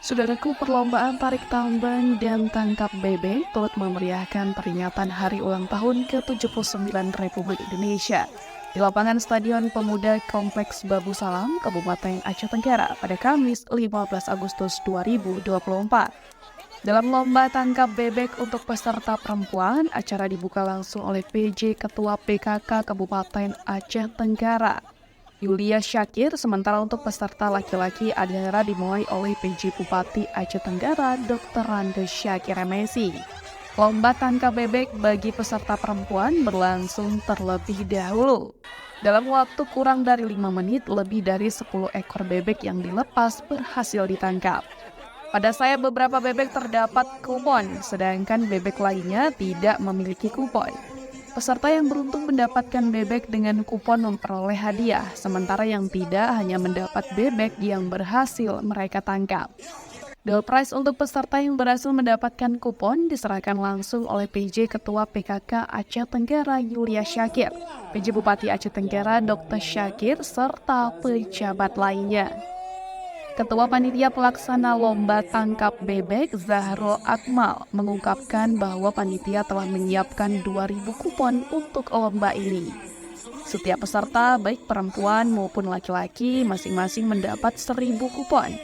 Saudaraku, perlombaan tarik tambang dan tangkap bebek turut memeriahkan peringatan Hari Ulang Tahun ke-79 Republik Indonesia di lapangan Stadion Pemuda Kompleks Babu Salam, Kabupaten Aceh Tenggara pada Kamis 15 Agustus 2024. Dalam lomba tangkap bebek untuk peserta perempuan, acara dibuka langsung oleh PJ Ketua PKK Kabupaten Aceh Tenggara, Yulia Syakir, sementara untuk peserta laki-laki acara dimulai oleh PJ Bupati Aceh Tenggara Dr. Rande Syakir Messi. Lomba tangkap bebek bagi peserta perempuan berlangsung terlebih dahulu. Dalam waktu kurang dari 5 menit, lebih dari 10 ekor bebek yang dilepas berhasil ditangkap. Pada sayap beberapa bebek terdapat kupon, sedangkan bebek lainnya tidak memiliki kupon. Peserta yang beruntung mendapatkan bebek dengan kupon memperoleh hadiah, sementara yang tidak hanya mendapat bebek yang berhasil mereka tangkap. Door prize untuk peserta yang berhasil mendapatkan kupon diserahkan langsung oleh PJ Ketua PKK Aceh Tenggara Yulia Syakir, PJ Bupati Aceh Tenggara Dr. Syakir, serta pejabat lainnya. Ketua Panitia Pelaksana Lomba Tangkap Bebek Zahro Akmal mengungkapkan bahwa panitia telah menyiapkan 2.000 kupon untuk lomba ini. Setiap peserta, baik perempuan maupun laki-laki, masing-masing mendapat 1.000 kupon.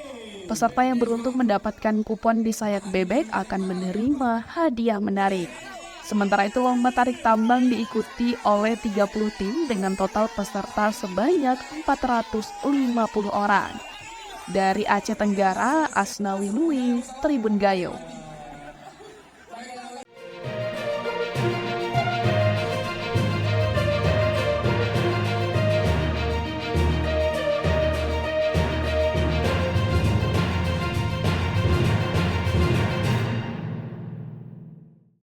Peserta yang beruntung mendapatkan kupon di sayap bebek akan menerima hadiah menarik. Sementara itu, lomba tarik tambang diikuti oleh 30 tim dengan total peserta sebanyak 450 orang. Dari Aceh Tenggara, Asnawi Lui, Tribun Gayo.